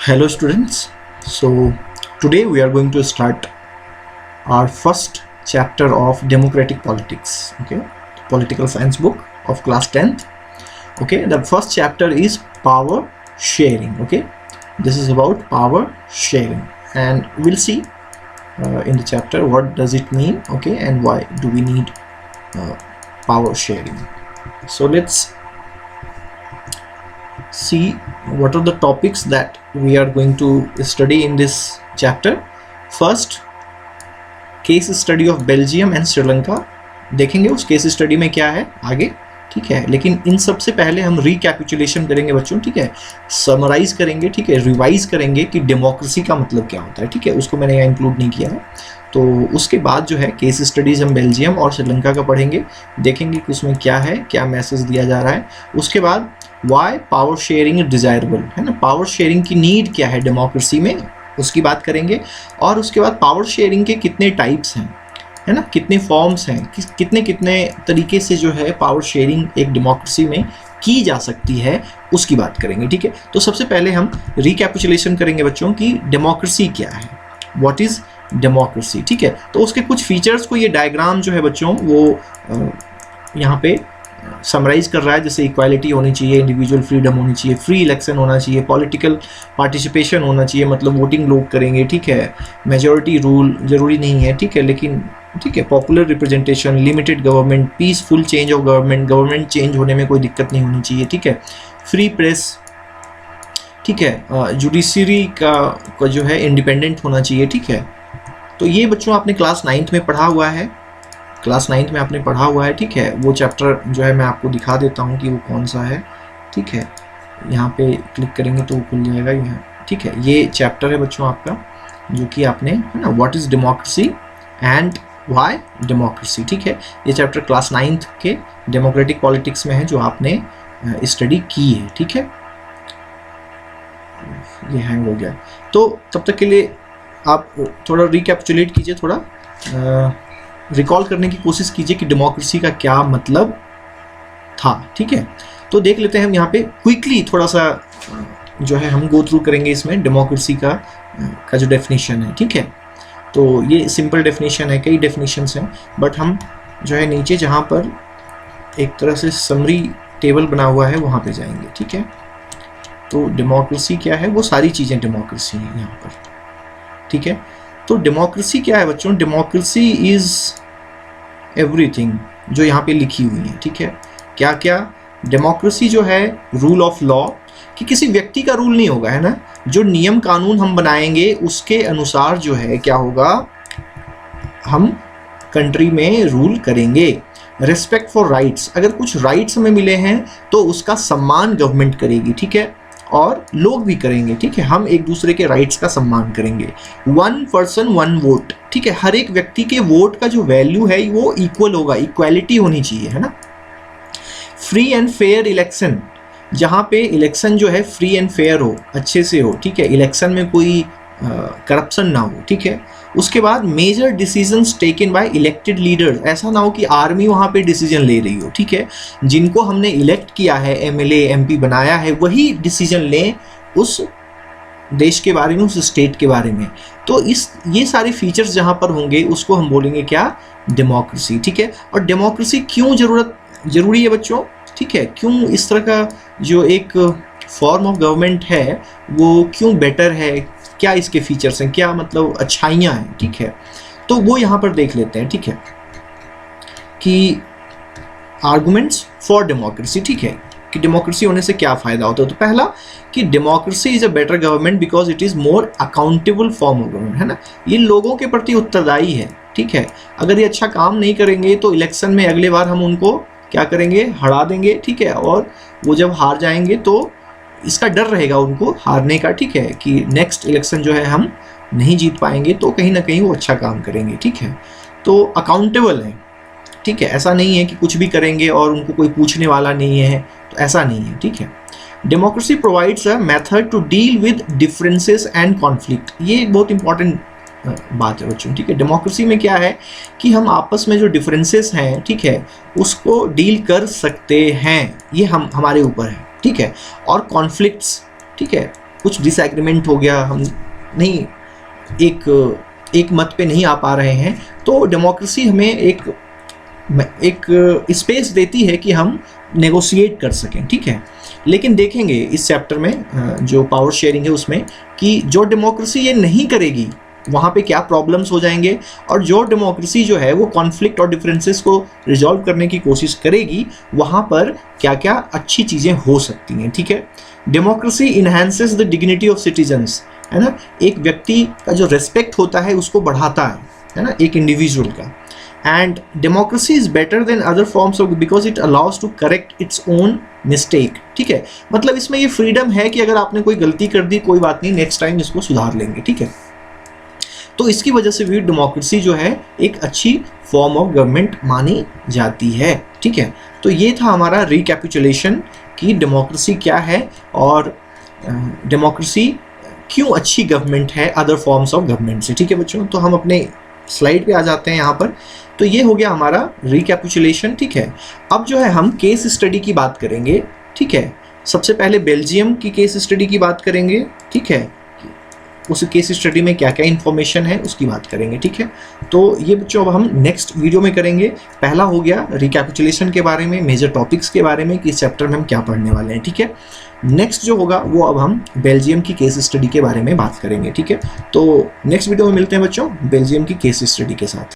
Hello students, so today we are going to start our first chapter of democratic politics, okay, political science book of class 10th. Okay, the first chapter is power sharing. Okay, this is about power sharing and we'll see in the chapter what does it mean, okay, and why do we need power sharing. So let's see what are the topics that we are going to study in this chapter. First, case study of Belgium and Sri Lanka देखेंगे, उस case study में क्या है आगे, ठीक है। लेकिन इन सब से पहले हम रिकैपिचुलेशन करेंगे बच्चों, ठीक है, समराइज करेंगे, ठीक है, रिवाइज करेंगे कि डेमोक्रेसी का मतलब क्या होता है, ठीक है, उसको मैंने यहाँ इंक्लूड नहीं किया है। तो उसके बाद जो है केस स्टडीज हम बेल्जियम और श्रीलंका का पढ़ेंगे, देखेंगे कि उसमें क्या है, क्या मैसेज दिया जा रहा है। उसके बाद why power sharing is desirable, है ना, पावर शेयरिंग की नीड क्या है डेमोक्रेसी में, उसकी बात करेंगे। और उसके बाद पावर शेयरिंग के कितने टाइप्स हैं, है ना, कितने फॉर्म्स हैं, कितने कितने तरीके से जो है पावर शेयरिंग एक डेमोक्रेसी में की जा सकती है, उसकी बात करेंगे, ठीक है। तो सबसे पहले हम रिकैपिचुलेशन करेंगे बच्चों की डेमोक्रेसी क्या है, व्हाट इज डेमोक्रेसी, ठीक है। तो उसके कुछ फीचर्स को ये डायग्राम जो है बच्चों वो यहाँ पे समराइज कर रहा है, जैसे इक्वालिटी होनी चाहिए, इंडिविजुअल फ्रीडम होनी चाहिए, फ्री इलेक्शन होना चाहिए, पॉलिटिकल पार्टिसिपेशन होना चाहिए, मतलब वोटिंग लोग करेंगे, ठीक है, मेजॉरिटी रूल जरूरी नहीं है, ठीक है, लेकिन ठीक है, popular representation, limited government, peaceful change of government change होने में कोई दिक्कत नहीं होनी चाहिए, ठीक है, फ्री प्रेस, ठीक है, जुडिशरी का जो है इंडिपेंडेंट होना चाहिए, ठीक है। तो ये बच्चों आपने क्लास 9th में पढ़ा हुआ है, क्लास 9th में आपने पढ़ा हुआ है, ठीक है। वो चैप्टर जो है मैं आपको दिखा देता हूँ कि वो कौन सा है, ठीक है, यहाँ पे क्लिक करेंगे तो वो खुल जाएगा यहाँ, ठीक है। ये चैप्टर है बच्चों आपका जो कि आपने, है ना, what is democracy and why democracy, ठीक है। ये चैप्टर क्लास 9th के डेमोक्रेटिक पॉलिटिक्स में है जो आपने स्टडी की है, ठीक है। ये हैंग हो गया, तो तब तक के लिए आप थोड़ा रिकैपिचुलेट कीजिए, थोड़ा रिकॉल करने की कोशिश कीजिए कि डेमोक्रेसी का क्या मतलब था, ठीक है। तो देख लेते हैं हम यहाँ पे क्विकली, थोड़ा सा जो है हम गो थ्रू करेंगे इसमें डेमोक्रेसी का जो डेफिनेशन है, ठीक है। तो ये सिंपल डेफिनेशन है, कई डेफिनेशंस हैं, बट हम जो है नीचे जहाँ पर एक तरह से समरी टेबल बना हुआ है वहाँ पे जाएंगे, ठीक है। तो डेमोक्रेसी क्या है, वो सारी चीज़ें डेमोक्रेसी हैं यहाँ पर, ठीक है। तो डेमोक्रेसी क्या है बच्चों, डेमोक्रेसी इज एवरीथिंग जो यहाँ पे लिखी हुई है, ठीक है। क्या क्या, डेमोक्रेसी जो है रूल ऑफ लॉ, कि किसी व्यक्ति का रूल नहीं होगा, है ना, जो नियम कानून हम बनाएंगे उसके अनुसार जो है क्या होगा, हम कंट्री में रूल करेंगे। रिस्पेक्ट फॉर राइट्स, अगर कुछ राइट्स हमें मिले हैं तो उसका सम्मान गवर्नमेंट करेगी, ठीक है, और लोग भी करेंगे, ठीक है, हम एक दूसरे के राइट्स का सम्मान करेंगे। वन पर्सन वन वोट, ठीक है, हर एक व्यक्ति के वोट का जो वैल्यू है वो इक्वल होगा, इक्वालिटी होनी चाहिए, है ना। फ्री एंड फेयर इलेक्शन, जहाँ पे इलेक्शन जो है फ्री एंड फेयर हो, अच्छे से हो, ठीक है, इलेक्शन में कोई करप्शन ना हो, ठीक है। उसके बाद major decisions taken by elected leaders, ऐसा ना हो कि आर्मी वहाँ पे डिसीजन ले रही हो, ठीक है, जिनको हमने इलेक्ट किया है, एमएलए एमपी बनाया है, वही डिसीजन लें उस देश के बारे में, उस स्टेट के बारे में। तो ये सारे फीचर्स जहाँ पर होंगे उसको हम बोलेंगे क्या, डेमोक्रेसी, ठीक है। और डेमोक्रेसी क्यों जरूरी है बच्चों, ठीक है, क्यों इस तरह का जो एक फॉर्म ऑफ गवर्नमेंट है वो क्यों बेटर है, क्या इसके फीचर्स हैं, क्या मतलब अच्छाइयाँ हैं, ठीक है। तो वो यहाँ पर देख लेते हैं, ठीक है, कि आर्गुमेंट्स फॉर डेमोक्रेसी, ठीक है, कि डेमोक्रेसी होने से क्या फ़ायदा होता है। तो पहला कि democracy is a better government because it is more accountable form of government, है ना, ये लोगों के प्रति उत्तरदायी है, ठीक है। अगर ये अच्छा काम नहीं करेंगे तो इलेक्शन में अगले बार हम उनको क्या करेंगे, हरा देंगे, ठीक है, और वो जब हार जाएंगे तो इसका डर रहेगा उनको हारने का, ठीक है, कि नेक्स्ट इलेक्शन जो है हम नहीं जीत पाएंगे, तो कहीं ना कहीं वो अच्छा काम करेंगे, ठीक है। तो अकाउंटेबल है, ठीक है, ऐसा नहीं है कि कुछ भी करेंगे और उनको कोई पूछने वाला नहीं है, तो ऐसा नहीं है, ठीक है। Democracy provides a method to deal with differences and conflict, ये एक बहुत इंपॉर्टेंट बात है बच्चों, ठीक है। डेमोक्रेसी में क्या है कि हम आपस में जो डिफरेंसेस हैं, ठीक है, उसको डील कर सकते हैं, ये हमारे ऊपर है, ठीक है। और कॉन्फ्लिक्ट्स, ठीक है, कुछ डिसएग्रीमेंट हो गया, हम नहीं एक मत पे नहीं आ पा रहे हैं, तो डेमोक्रेसी हमें एक स्पेस देती है कि हम नेगोशिएट कर सकें, ठीक है। लेकिन देखेंगे इस चैप्टर में जो पावर शेयरिंग है उसमें कि जो डेमोक्रेसी ये नहीं करेगी वहाँ पे क्या प्रॉब्लम्स हो जाएंगे, और जो डेमोक्रेसी जो है वो कॉन्फ्लिक्ट और डिफरेंसेस को रिजॉल्व करने की कोशिश करेगी वहाँ पर क्या क्या अच्छी चीज़ें हो सकती हैं, ठीक है। Democracy enhances the dignity of citizens, है ना, एक व्यक्ति का जो रेस्पेक्ट होता है उसको बढ़ाता है ना, एक इंडिविजुअल का। And democracy is better than other forms of because it allows to correct its own mistake, ठीक है। मतलब इसमें ये फ्रीडम है कि अगर आपने कोई गलती कर दी कोई बात नहीं, नेक्स्ट टाइम इसको सुधार लेंगे, ठीक है। तो इसकी वजह से भी डेमोक्रेसी जो है एक अच्छी फॉर्म ऑफ गवर्नमेंट मानी जाती है, ठीक है। तो ये था हमारा रिकैपिचुलेशन कि डेमोक्रेसी क्या है और डेमोक्रेसी क्यों अच्छी गवर्नमेंट है अदर फॉर्म्स ऑफ गवर्नमेंट से, ठीक है बच्चों। तो हम अपने स्लाइड पे आ जाते हैं यहाँ पर। तो ये हो गया हमारा रिकैपिचुलेशन, ठीक है। अब जो है हम केस स्टडी की बात करेंगे, ठीक है। सबसे पहले बेल्जियम की केस स्टडी की बात करेंगे, ठीक है। उस केस स्टडी में क्या क्या इन्फॉर्मेशन है उसकी बात करेंगे, ठीक है। तो ये बच्चों अब हम नेक्स्ट वीडियो में करेंगे। पहला हो गया रिकैपिचुलेशन के बारे में, मेजर टॉपिक्स के बारे में कि इस चैप्टर में हम क्या पढ़ने वाले हैं, ठीक है। नेक्स्ट जो होगा वो अब हम बेल्जियम की केस स्टडी के बारे में बात करेंगे, ठीक है। तो नेक्स्ट वीडियो में मिलते हैं बच्चों बेल्जियम की केस स्टडी के साथ।